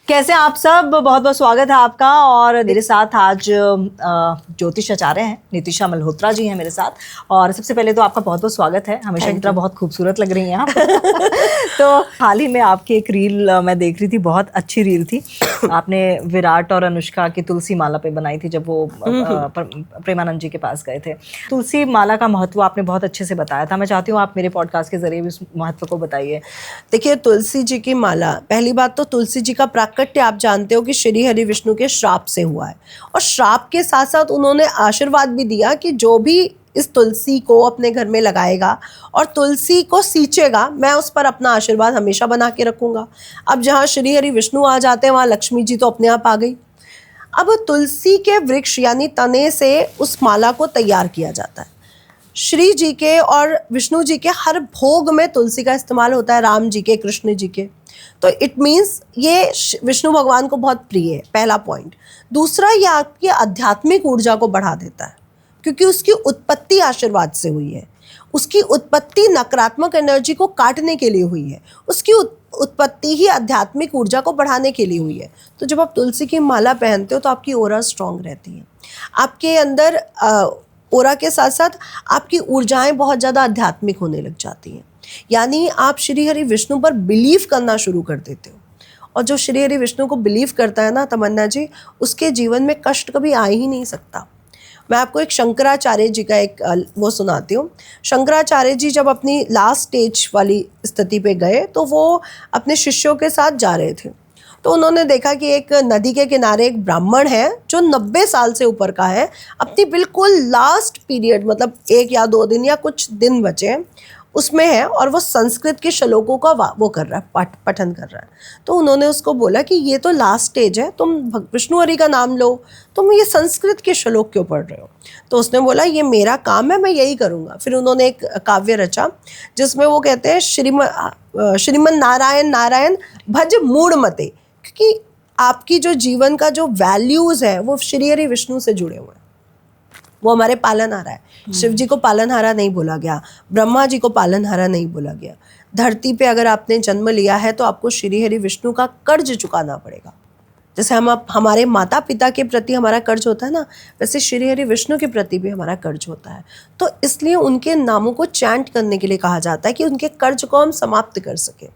कैसे आप सब? बहुत बहुत स्वागत है आपका। और मेरे साथ आज ज्योतिष आचार्य हैं, नितिशा मल्होत्रा जी हैं मेरे साथ। और सबसे पहले तो आपका बहुत बहुत स्वागत है। हमेशा की तरह बहुत खूबसूरत लग रही हैं आप। तो हाल ही में आपकी एक रील मैं देख रही थी, बहुत अच्छी रील थी। आपने विराट और अनुष्का की तुलसी माला पे बनाई थी जब वो प्रेमानंद जी के पास गए थे। तुलसी माला का महत्व आपने बहुत अच्छे से बताया था। मैं चाहती हूँ आप मेरे पॉडकास्ट के जरिए भी उस महत्व को बताइए। देखिए, तुलसी जी की माला, पहली बात तो तुलसी जी का प्राकट्य आप जानते हो कि श्री हरि विष्णु के श्राप से हुआ है, और श्राप के साथ साथ उन्होंने आशीर्वाद भी दिया कि जो भी इस तुलसी को अपने घर में लगाएगा और तुलसी को सींचेगा, मैं उस पर अपना आशीर्वाद हमेशा बना के रखूंगा। अब जहाँ श्री हरि विष्णु आ जाते हैं, वहाँ लक्ष्मी जी तो अपने आप आ गई। अब तुलसी के वृक्ष यानी तने से उस माला को तैयार किया जाता है। श्री जी के और विष्णु जी के हर भोग में तुलसी का इस्तेमाल होता है, राम जी के, कृष्ण जी के। तो इट मीन्स ये विष्णु भगवान को बहुत प्रिय है, पहला पॉइंट। दूसरा, ये आपकी आध्यात्मिक ऊर्जा को बढ़ा देता है, क्योंकि उसकी उत्पत्ति आशीर्वाद से हुई है। उसकी उत्पत्ति नकारात्मक एनर्जी को काटने के लिए हुई है, उसकी उत्पत्ति ही आध्यात्मिक ऊर्जा को बढ़ाने के लिए हुई है। तो जब आप तुलसी की माला पहनते हो तो आपकी ओरा स्ट्रांग रहती है, आपके अंदर ओरा के साथ साथ आपकी ऊर्जाएं बहुत ज़्यादा आध्यात्मिक होने लग जाती हैं। यानी आप श्री हरि विष्णु पर बिलीव करना शुरू कर देते हो, और जो श्री हरि विष्णु को बिलीव करता है ना तमन्ना जी, उसके जीवन में कष्ट कभी आ ही नहीं सकता। मैं आपको एक शंकराचार्य जी का एक वो सुनाती हूँ। शंकराचार्य जी जब अपनी लास्ट स्टेज वाली स्थिति पे गए तो वो अपने शिष्यों के साथ जा रहे थे। तो उन्होंने देखा कि एक नदी के किनारे एक ब्राह्मण है जो 90 साल से ऊपर का है, अपनी बिल्कुल लास्ट पीरियड, मतलब 1 या 2 दिन या कुछ दिन बचे हैं उसमें है, और वो संस्कृत के श्लोकों का वो कर रहा है, पठन कर रहा है। तो उन्होंने उसको बोला कि ये तो लास्ट स्टेज है, तुम विष्णु हरि का नाम लो, तुम ये संस्कृत के श्लोक क्यों पढ़ रहे हो? तो उसने बोला ये मेरा काम है, मैं यही करूँगा। फिर उन्होंने एक काव्य रचा जिसमें वो कहते हैं श्रीमन नारायण नारायण भज मूढ़ मते, क्योंकि आपकी जो जीवन का जो वैल्यूज़ है वो श्री हरि विष्णु से जुड़े हुए हैं। वो हमारे पालनहारा है। शिव जी को पालनहारा नहीं बोला गया, ब्रह्मा जी को पालनहारा नहीं बोला गया। धरती पे अगर आपने जन्म लिया है तो आपको श्री हरि विष्णु का कर्ज चुकाना पड़ेगा। जैसे हमारे माता पिता के प्रति हमारा कर्ज होता है ना, वैसे श्री हरि विष्णु के प्रति भी हमारा कर्ज होता है। तो इसलिए उनके नामों को चैंट करने के लिए कहा जाता है कि उनके कर्ज को हम समाप्त कर सकें।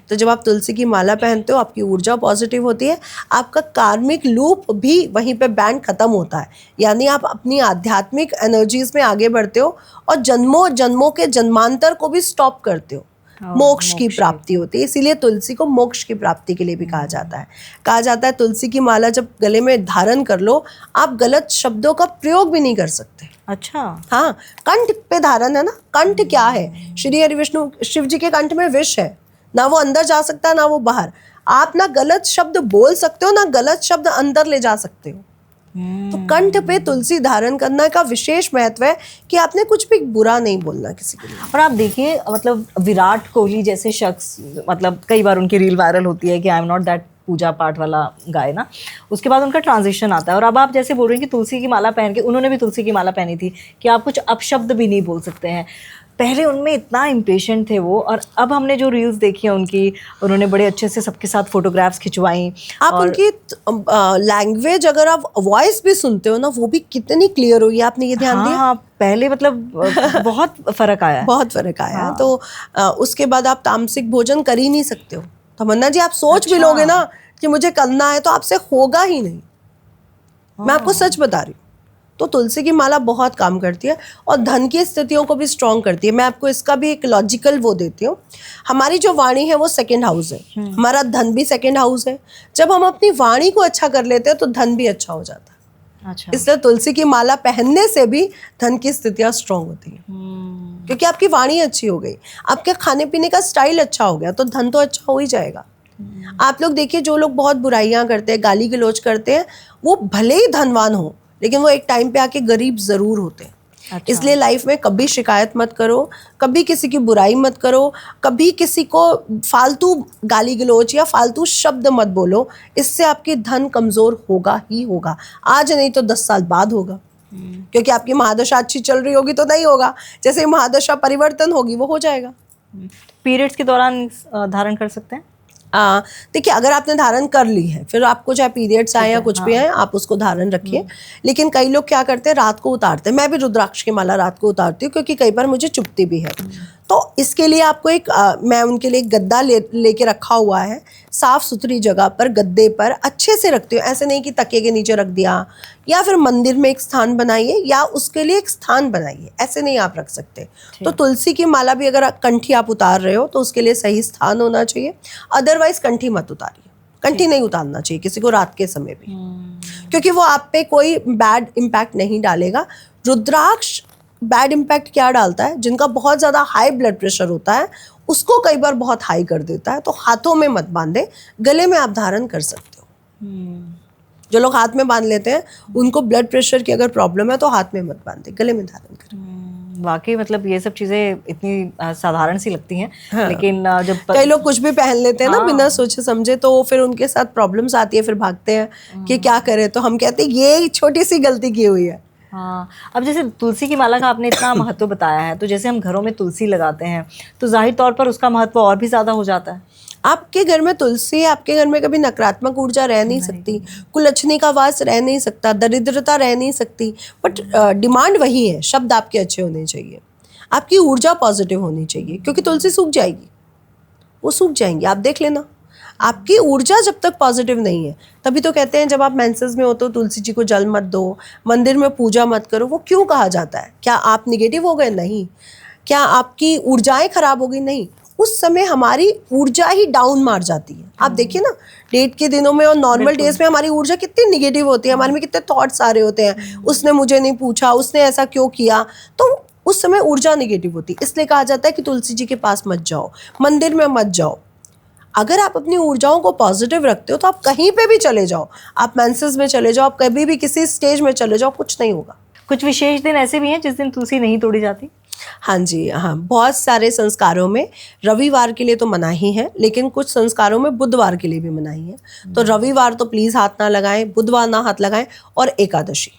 तो जब आप तुलसी की माला पहनते हो, आपकी ऊर्जा पॉजिटिव होती है, आपका कार्मिक लूप भी वहीं पे बैंड खत्म होता है। यानी आप अपनी आध्यात्मिक एनर्जीज में आगे बढ़ते हो और जन्मों जन्मों के जन्मांतर को भी स्टॉप करते हो। मोक्ष की प्राप्ति होती है। इसीलिए तुलसी को मोक्ष की प्राप्ति के लिए भी कहा जाता है। कहा जाता है तुलसी की माला जब गले में धारण कर लो, आप गलत शब्दों का प्रयोग भी नहीं कर सकते। अच्छा, हाँ, कंठ पे धारण है ना। कंठ क्या है? श्री हरि विष्णु शिव जी के कंठ में विष है, ना वो अंदर जा सकता ना वो बाहर। आप ना गलत शब्द बोल सकते हो, ना गलत शब्द अंदर ले जा सकते हो। तो कंठ पे तुलसी धारण करना का विशेष महत्व है कि आपने कुछ भी बुरा नहीं बोलना किसी के लिए। और आप देखिए, मतलब विराट कोहली जैसे शख्स, मतलब कई बार उनकी रील वायरल होती है कि आई एम नॉट दैट पूजा पाठ वाला गाय ना, उसके बाद उनका ट्रांजिशन आता है। और अब आप जैसे बोल रहे हैं कि तुलसी की माला पहन के, उन्होंने भी तुलसी की माला पहनी थी कि आप कुछ अपशब्द भी नहीं बोल सकते हैं। पहले उनमें इतना इम्पेशेंट थे वो, और अब हमने जो रील्स देखी हैं उनकी, उन्होंने बड़े अच्छे से सबके साथ फोटोग्राफ्स खिंचवाई। आप उनकी लैंग्वेज, अगर आप वॉइस भी सुनते हो ना, वो भी कितनी क्लियर हुई है, आपने ये ध्यान दिया? हाँ, पहले मतलब बहुत फर्क आया है। बहुत फर्क आया है। हाँ। तो उसके बाद आप तामसिक भोजन कर ही नहीं सकते हो। तमन्ना जी, आप सोच भी लोगे ना कि मुझे करना है, तो आपसे होगा ही नहीं। मैं आपको सच बता रही हूँ। तो तुलसी की माला बहुत काम करती है, और धन की स्थितियों को भी स्ट्रॉन्ग करती है। मैं आपको इसका भी एक लॉजिकल वो देती हूँ। हमारी जो वाणी है वो सेकंड हाउस है, हमारा धन भी सेकंड हाउस है। जब हम अपनी वाणी को अच्छा कर लेते हैं तो धन भी अच्छा हो जाता है। अच्छा। इसलिए तुलसी की माला पहनने से भी धन की स्थितियाँ स्ट्रॉन्ग होती हैं, क्योंकि आपकी वाणी अच्छी हो गई, आपके खाने पीने का स्टाइल अच्छा हो गया, तो धन तो अच्छा हो ही जाएगा। आप लोग देखिए, जो लोग बहुत बुराइयां करते हैं, गाली गलौज करते हैं, वो भले ही धनवान हो, लेकिन वो एक टाइम पे आके गरीब जरूर होते हैं। अच्छा। इसलिए लाइफ में कभी शिकायत मत करो, कभी किसी की बुराई मत करो, कभी किसी को फालतू गाली गलौज या फालतू शब्द मत बोलो। इससे आपकी धन कमजोर होगा ही होगा, आज नहीं तो 10 साल बाद होगा। क्योंकि आपकी महादशा अच्छी चल रही होगी तो नहीं होगा, जैसे महादशा परिवर्तन होगी वो हो जाएगा। पीरियड्स के दौरान धारण कर सकते हैं? देखिए, अगर आपने धारण कर ली है, फिर आपको चाहे पीरियड्स आए या कुछ भी आए, आप उसको धारण रखिए। लेकिन कई लोग क्या करते हैं, रात को उतारते हैं। मैं भी रुद्राक्ष की माला रात को उतारती हूँ, क्योंकि कई बार मुझे चुभती भी है। तो इसके लिए आपको मैं उनके लिए एक गद्दा लेके रखा हुआ है, साफ सुथरी जगह पर, गद्दे पर अच्छे से रखती हूँ। ऐसे नहीं कि तकिए के नीचे रख दिया, या फिर मंदिर में एक स्थान बनाइए, या उसके लिए एक स्थान बनाइए, ऐसे नहीं आप रख सकते। तो तुलसी की माला भी अगर कंठी आप उतार रहे हो तो उसके लिए सही स्थान होना चाहिए। अदरवाइज कंठी मत उतारिए, कंठी नहीं उतारना चाहिए किसी को रात के समय भी, क्योंकि वो आप पे कोई बैड इम्पैक्ट नहीं डालेगा। रुद्राक्ष बैड इम्पैक्ट क्या डालता है, जिनका बहुत ज़्यादा हाई ब्लड प्रेशर होता है उसको कई बार बहुत हाई कर देता है। तो हाथों में मत बांधे, गले में आप धारण कर सकते हो। जो लोग हाथ में बांध लेते हैं उनको ब्लड प्रेशर की अगर प्रॉब्लम है तो हाथ में मत बांधे, गले में धारण करें। वाकई मतलब ये सब चीजें इतनी साधारण सी लगती हैं, लेकिन जब कई लोग कुछ भी पहन लेते हैं ना बिना सोचे समझे, तो फिर उनके साथ प्रॉब्लम्स आती है, फिर भागते हैं कि क्या करें। तो हम कहते हैं ये छोटी सी गलती की हुई है। हाँ, अब जैसे तुलसी की माला का आपने इतना महत्व बताया है, तो जैसे हम घरों में तुलसी लगाते हैं तो जाहिर तौर पर उसका महत्व और भी ज़्यादा हो जाता है। आपके घर में तुलसी, आपके घर में कभी नकारात्मक ऊर्जा रह नहीं सकती, कुलच्छनी का वास रह नहीं सकता, दरिद्रता रह नहीं सकती। बट डिमांड वही है, शब्द आपके अच्छे होने चाहिए, आपकी ऊर्जा पॉजिटिव होनी चाहिए, क्योंकि तुलसी सूख जाएगी, वो सूख जाएंगी, आप देख लेना। आपकी ऊर्जा जब तक पॉजिटिव नहीं है, तभी तो कहते हैं जब आप मेंसेस में हो तो तुलसी जी को जल मत दो, मंदिर में पूजा मत करो। वो क्यों कहा जाता है? क्या आप निगेटिव हो गए? नहीं। क्या आपकी ऊर्जाएं खराब हो गई? नहीं। उस समय हमारी ऊर्जा ही डाउन मार जाती है। आप देखिए ना, डेट के दिनों में और नॉर्मल डेज में हमारी ऊर्जा कितनी निगेटिव होती है, हमारे में कितने थॉट्स आ रहे होते हैं, उसने मुझे नहीं पूछा, उसने ऐसा क्यों किया, तो उस समय ऊर्जा निगेटिव होती है। इसलिए कहा जाता है कि तुलसी जी के पास मत जाओ, मंदिर में मत जाओ। अगर आप अपनी ऊर्जाओं को पॉजिटिव रखते हो तो आप कहीं पे भी चले जाओ, आप मेंसेस में चले जाओ, आप कभी भी किसी स्टेज में चले जाओ, कुछ नहीं होगा। कुछ विशेष दिन ऐसे भी हैं जिस दिन तुलसी नहीं तोड़ी जाती? हाँ जी, हाँ, बहुत सारे संस्कारों में रविवार के लिए तो मनाही है, लेकिन कुछ संस्कारों में बुधवार के लिए भी मनाही है। तो रविवार तो प्लीज़ हाथ ना लगाएं, बुधवार ना हाथ लगाएं, और एकादशी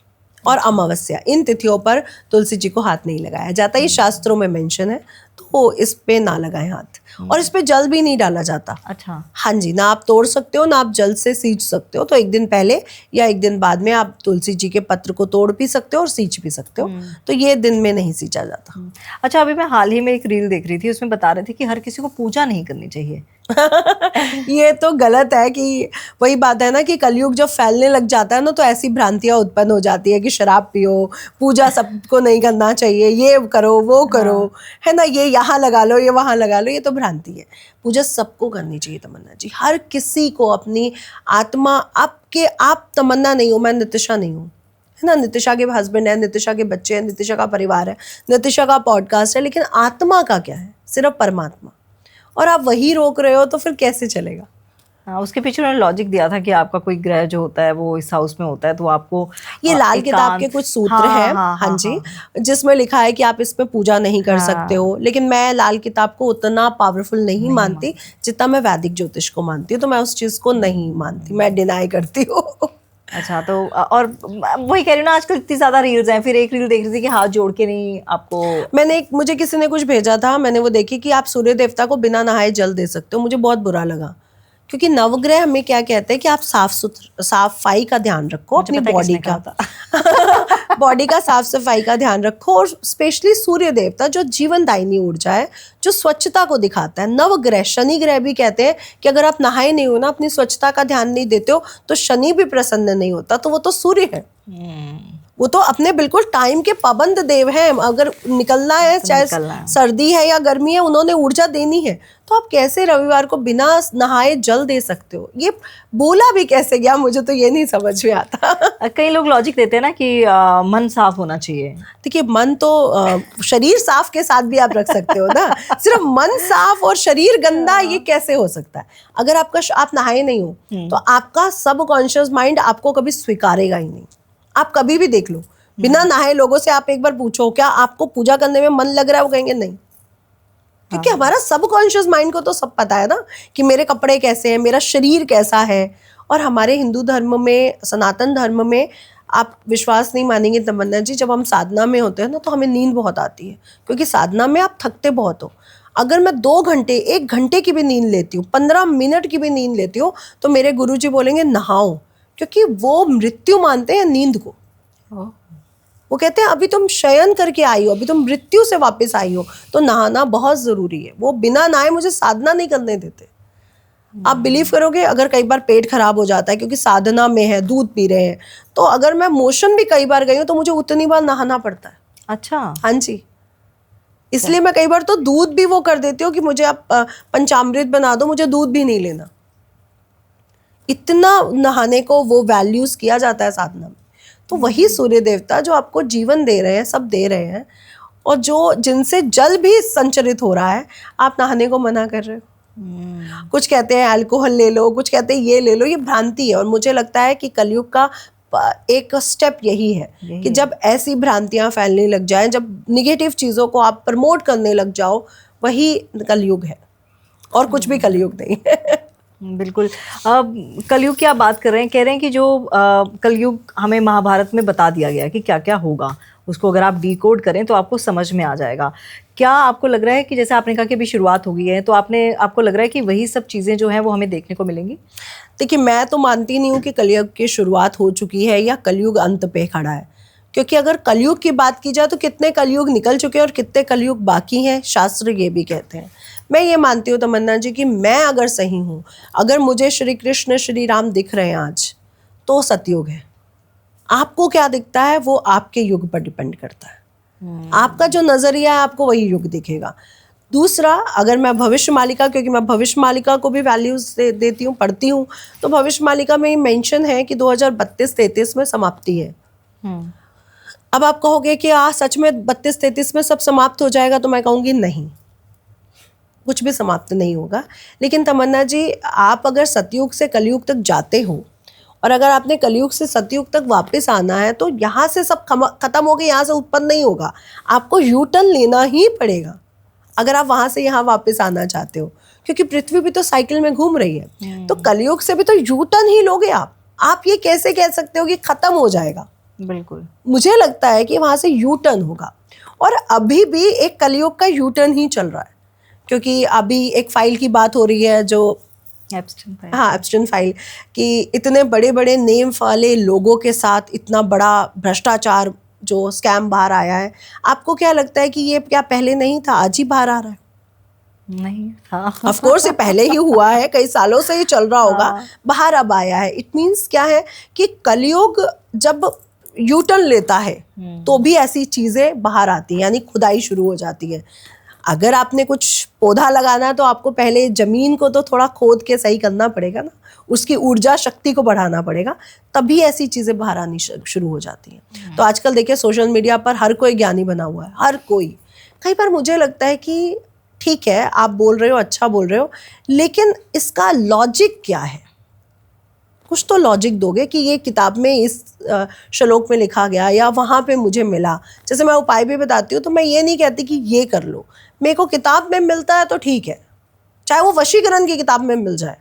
और अमावस्या, इन तिथियों पर तुलसी जी को हाथ नहीं लगाया जाता। ये शास्त्रों में मेंशन है, तो इस पे ना लगाएं हाथ। और इस पे जल भी नहीं डाला जाता। अच्छा। हाँ जी, ना आप तोड़ सकते हो, ना आप जल से सींच सकते हो। तो एक दिन पहले या एक दिन बाद में आप तुलसी जी के पत्र को तोड़ भी सकते हो और सींच भी सकते हो। तो ये दिन में नहीं सींचा जाता। अच्छा, अभी मैं हाल ही में एक रील देख रही थी, उसमें बता रहे थे कि हर किसी को पूजा नहीं करनी चाहिए। ये तो गलत है। कि वही बात है ना कि कलयुग जब फैलने लग जाता है ना, तो ऐसी भ्रांतियां उत्पन्न हो जाती है कि शराब पियो, पूजा सबको नहीं करना चाहिए, ये करो वो करो, है ना, ये यहाँ लगा लो, ये वहाँ लगा लो। ये तो भ्रांति है। पूजा सबको करनी चाहिए तमन्ना जी, हर किसी को। अपनी आत्मा, आप तमन्ना नहीं हो, मैं नितिशा नहीं हूँ, है ना, नितिशा के हस्बैंड है, नितिशा के बच्चे हैं, नितिशा का परिवार है, नितिशा का पॉडकास्ट है, लेकिन आत्मा का क्या है? सिर्फ परमात्मा। और आप वही रोक रहे हो तो फिर कैसे चलेगा? हाँ, उसके पीछे उन्होंने लॉजिक दिया था कि आपका कोई ग्रह जो होता है वो इस हाउस में होता है, तो आपको ये लाल किताब के कुछ सूत्र हैं, हाँ जी, जिसमें लिखा है कि आप इस पे पूजा नहीं कर सकते हो। लेकिन मैं लाल किताब को उतना पावरफुल नहीं मानती जितना मैं वैदिक ज्योतिष को मानती हूँ। तो मैं उस चीज़ को नहीं मानती, मैं डिनाई करती हूँ। अच्छा, तो और वही कह रही हूँ ना, आजकल इतनी ज्यादा रील्स हैं। फिर एक रील देख रही थी कि हाथ जोड़ के नहीं आपको, मुझे किसी ने कुछ भेजा था, मैंने वो देखी कि आप सूर्य देवता को बिना नहाए जल दे सकते हो। मुझे बहुत बुरा लगा, क्योंकि नवग्रह हमें क्या कहते हैं कि आप सफाई का ध्यान रखो, अपनी बॉडी का बॉडी का साफ सफाई का ध्यान रखो। और स्पेशली सूर्य देवता जो जीवनदायिनी ऊर्जा है, जो स्वच्छता को दिखाता है। नवग्रह, शनि ग्रह भी कहते हैं कि अगर आप नहाए नहीं हो ना, अपनी स्वच्छता का ध्यान नहीं देते हो, तो शनि भी प्रसन्न नहीं होता। तो वो तो सूर्य है, वो तो अपने बिल्कुल टाइम के पाबंद देव हैं। अगर निकलना है, चाहे सर्दी है या गर्मी है, उन्होंने ऊर्जा देनी है। तो आप कैसे रविवार को बिना नहाए जल दे सकते हो? ये बोला भी कैसे गया, मुझे तो ये नहीं समझ में आता। कई लोग लॉजिक देते हैं ना कि मन साफ होना चाहिए। देखिए, मन तो शरीर साफ के साथ भी आप रख सकते हो ना। सिर्फ मन साफ और शरीर गंदा, ये कैसे हो सकता है? अगर आप नहाए नहीं हो तो आपका सबकॉन्शियस माइंड आपको कभी स्वीकारेगा ही नहीं। आप कभी भी देख लो, बिना नहाए लोगों से आप एक बार पूछो क्या आपको पूजा करने में मन लग रहा है, वो कहेंगे नहीं। क्योंकि हमारा सबकॉन्शियस माइंड को तो सब पता है ना कि मेरे कपड़े कैसे हैं, मेरा शरीर कैसा है। और हमारे हिंदू धर्म में, सनातन धर्म में, आप विश्वास नहीं मानेंगे तमन्ना जी, जब हम साधना में होते हैं ना, तो हमें नींद बहुत आती है। क्योंकि साधना में आप थकते बहुत हो। अगर मैं 2 घंटे 1 घंटे की भी नींद लेती हूँ, 15 मिनट की भी नींद लेती हूँ, तो मेरे गुरुजी बोलेंगे नहाओ, क्योंकि वो मृत्यु मानते हैं नींद को। वो कहते हैं अभी तुम शयन करके आई हो, अभी तुम मृत्यु से वापस आई हो, तो नहाना बहुत जरूरी है। वो बिना नहाए मुझे साधना नहीं करने देते। आप बिलीव करोगे, अगर कई बार पेट खराब हो जाता है क्योंकि साधना में है, दूध पी रहे हैं, तो अगर मैं मोशन भी कई बार गई हूँ तो मुझे उतनी बार नहाना पड़ता है। अच्छा। हाँ जी, इसलिए मैं कई बार तो दूध भी वो कर देती हूँ कि मुझे आप पंचामृत बना दो, मुझे दूध भी नहीं लेना। इतना नहाने को वो वैल्यूज किया जाता है साधना में। तो वही सूर्य देवता जो आपको जीवन दे रहे हैं, सब दे रहे हैं, और जो जिनसे जल भी संचरित हो रहा है, आप नहाने को मना कर रहे हो। कुछ कहते हैं अल्कोहल ले लो, कुछ कहते हैं ये ले लो, ये भ्रांति है। और मुझे लगता है कि कलयुग का एक स्टेप यही है कि जब ऐसी भ्रांतियां फैलने लग जाएं, जब निगेटिव चीज़ों को आप प्रमोट करने लग जाओ, वही कलयुग है, और कुछ भी कलयुग नहीं है। बिल्कुल। कलयुग की आप बात कर रहे हैं, कह रहे हैं कि जो कलयुग हमें महाभारत में बता दिया गया कि क्या क्या होगा, उसको अगर आप डिकोड करें तो आपको समझ में आ जाएगा। क्या आपको लग रहा है कि जैसे आपने कहा कि अभी शुरुआत हो गई है, तो आपको लग रहा है कि वही सब चीज़ें जो हैं वो हमें देखने को मिलेंगी? देखिए, मैं तो मानती नहीं हूँ कि कलयुग की शुरुआत हो चुकी है या कलयुग अंत पे खड़ा है, क्योंकि अगर कलयुग की बात की जाए तो कितने कलयुग निकल चुके हैं और कितने कलयुग बाकी हैं, शास्त्र ये भी कहते हैं। मैं ये मानती हूँ तमन्ना जी कि मैं अगर सही हूँ, अगर मुझे श्री कृष्ण श्री राम दिख रहे हैं आज, तो सतयुग है। आपको क्या दिखता है वो आपके युग पर डिपेंड करता है। आपका जो नजरिया है आपको वही युग दिखेगा। दूसरा, अगर मैं भविष्य मालिका, क्योंकि मैं भविष्य मालिका को भी वैल्यूज देती हूँ, पढ़ती हूँ, तो भविष्य मालिका में मेंशन है कि 2032-33 में समाप्ति है। अब आप कहोगे कि सच में 32-33 में सब समाप्त हो जाएगा, तो मैं कहूँगी नहीं, कुछ भी समाप्त नहीं होगा। लेकिन तमन्ना जी, आप अगर सतयुग से कलयुग तक जाते हो, और अगर आपने कलयुग से सतयुग तक वापस आना है, तो यहाँ से सब खत्म हो गए, यहाँ से उत्पन्न नहीं होगा, आपको यू टर्न लेना ही पड़ेगा अगर आप वहाँ से यहाँ वापस आना चाहते हो, क्योंकि पृथ्वी भी तो साइकिल में घूम रही है। तो कलयुग से भी तो यू टर्न ही लोगे आप ये कैसे कह सकते हो कि खत्म हो जाएगा? बिल्कुल, मुझे मुझे लगता है कि वहाँ से यू टर्न होगा, और अभी भी एक कलयुग का यू टर्न ही चल रहा है, क्योंकि अभी एक फाइल की बात हो रही है, जो एप्स्टीन फाइल, कि इतने बड़े बड़े नेम वाले लोगों के साथ इतना बड़ा भ्रष्टाचार जो स्कैम बाहर आया है। आपको क्या लगता है कि ये क्या पहले नहीं था, आज ही बाहर आ रहा है? नहीं था। ऑफ कोर्स ये पहले ही हुआ है, कई सालों से ही चल रहा होगा, बाहर अब आया है। इट मीन्स क्या है कि कलयुग जब यू टर्न लेता है तो भी ऐसी चीजें बाहर आती हैं, यानी खुदाई शुरू हो जाती है। अगर आपने कुछ पौधा लगाना है तो आपको पहले जमीन को तो थोड़ा खोद के सही करना पड़ेगा ना, उसकी ऊर्जा शक्ति को बढ़ाना पड़ेगा, तभी ऐसी चीजें बाहर आनी शुरू हो जाती हैं। तो आजकल देखिए सोशल मीडिया पर हर कोई ज्ञानी बना हुआ है, हर कोई। कई बार मुझे लगता है कि ठीक है, आप बोल रहे हो, अच्छा बोल रहे हो, लेकिन इसका लॉजिक क्या है? कुछ तो लॉजिक दोगे कि ये किताब में इस श्लोक में लिखा गया या वहाँ पे मुझे मिला। जैसे मैं उपाय भी बताती हूँ, तो मैं ये नहीं कहती कि ये कर लो, मेरे को किताब में मिलता है तो ठीक है, चाहे वो वशीकरण की किताब में मिल जाए,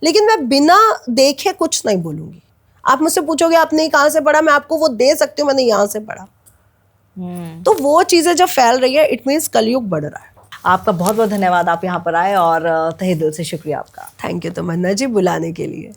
लेकिन मैं बिना देखे कुछ नहीं बोलूँगी। आप मुझसे पूछोगे आपने कहाँ से पढ़ा, मैं आपको वो दे सकती हूँ, मैंने यहाँ से पढ़ा। तो वो चीज़ें जब फैल रही है, इट मीन्स कलयुग बढ़ रहा है। आपका बहुत बहुत धन्यवाद, आप यहाँ पर आए, और तहे दिल से शुक्रिया आपका। थैंक यू तमन्ना जी, बुलाने के लिए।